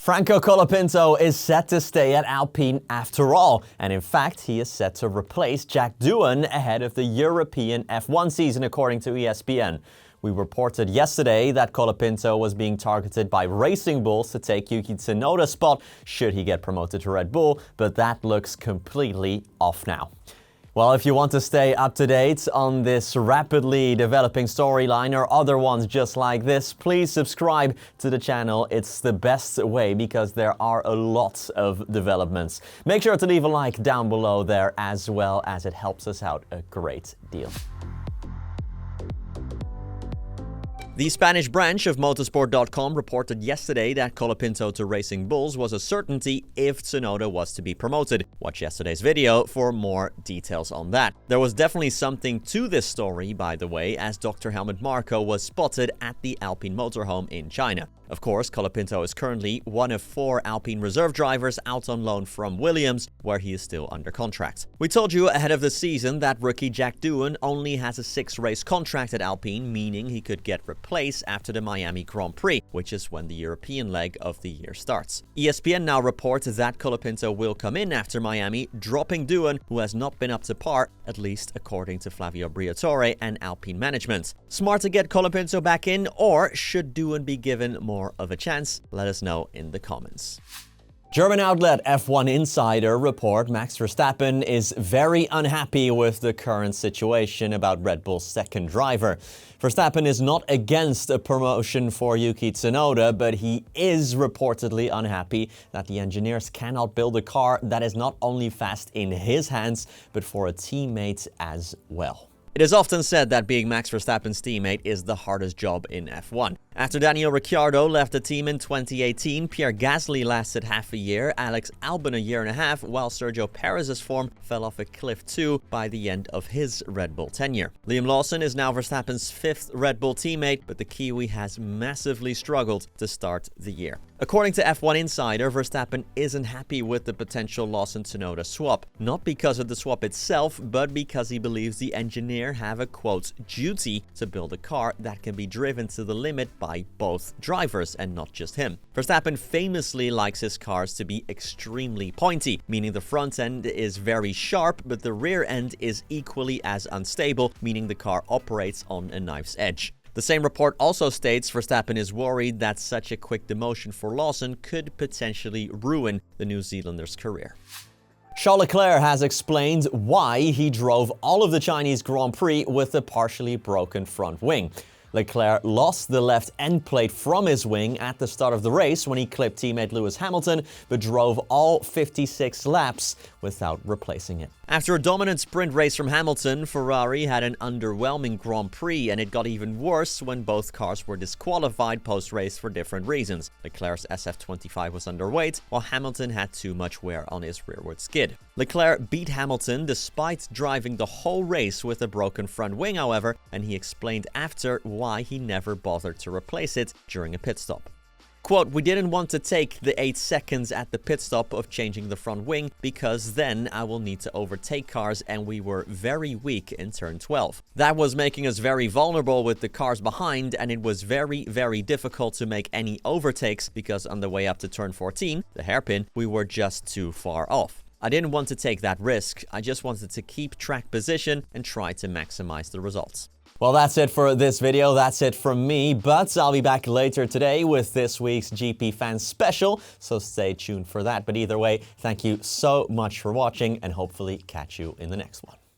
Franco Colapinto is set to stay at Alpine after all, and in fact, he is set to replace Jack Doohan ahead of the European F1 season, according to ESPN. We reported yesterday that Colapinto was being targeted by Racing Bulls to take Yuki Tsunoda's spot should he get promoted to Red Bull, but that looks completely off now. Well, if you want to stay up to date on this rapidly developing storyline or other ones just like this, please subscribe to the channel. It's the best way because there are a lot of developments. Make sure to leave a like down below there as well, as it helps us out a great deal. The Spanish branch of motorsport.com reported yesterday that Colapinto to Racing Bulls was a certainty if Tsunoda was to be promoted. Watch yesterday's video for more details on that. There was definitely something to this story, by the way, as Dr. Helmut Marko was spotted at the Alpine motorhome in China. Of course, Colapinto is currently one of 4 Alpine reserve drivers out on loan from Williams, where he is still under contract. We told you ahead of the season that rookie Jack Doohan only has a 6-race contract at Alpine, meaning he could get replaced after the Miami Grand Prix, which is when the European leg of the year starts. ESPN now reports that Colapinto will come in after Miami, dropping Doohan, who has not been up to par, at least according to Flavio Briatore and Alpine management. Smart to get Colapinto back in, or should Doohan be given more of a chance? Let us know in the comments. German outlet F1 Insider report Max Verstappen is very unhappy with the current situation about Red Bull's second driver. Verstappen is not against a promotion for Yuki Tsunoda, but he is reportedly unhappy that the engineers cannot build a car that is not only fast in his hands, but for a teammate as well. It is often said that being Max Verstappen's teammate is the hardest job in F1. After Daniel Ricciardo left the team in 2018, Pierre Gasly lasted half a year, Alex Albon a year and a half, while Sergio Perez's form fell off a cliff too by the end of his Red Bull tenure. Liam Lawson is now Verstappen's 5th Red Bull teammate, but the Kiwi has massively struggled to start the year. According to F1 Insider, Verstappen isn't happy with the potential Lawson-Tsunoda swap. Not because of the swap itself, but because he believes the engineer have a, quote, duty to build a car that can be driven to the limit by both drivers and not just him. Verstappen famously likes his cars to be extremely pointy, meaning the front end is very sharp, but the rear end is equally as unstable, meaning the car operates on a knife's edge. The same report also states Verstappen is worried that such a quick demotion for Lawson could potentially ruin the New Zealander's career. Charles Leclerc has explained why he drove all of the Chinese Grand Prix with a partially broken front wing. Leclerc lost the left end plate from his wing at the start of the race when he clipped teammate Lewis Hamilton, but drove all 56 laps without replacing it. After a dominant sprint race from Hamilton, Ferrari had an underwhelming Grand Prix, and it got even worse when both cars were disqualified post-race for different reasons. Leclerc's SF25 was underweight, while Hamilton had too much wear on his rearward skid. Leclerc beat Hamilton despite driving the whole race with a broken front wing, however, and he explained after why he never bothered to replace it during a pit stop. Quote, "We didn't want to take the 8 seconds at the pit stop of changing the front wing because then I will need to overtake cars, and we were very weak in turn 12. That was making us very vulnerable with the cars behind, and it was very, very difficult to make any overtakes because on the way up to turn 14, the hairpin, we were just too far off. I didn't want to take that risk. I just wanted to keep track position and try to maximize the results." Well, that's it for this video. That's it from me, but I'll be back later today with this week's GP Fans special, so stay tuned for that. But either way, thank you so much for watching, and hopefully catch you in the next one.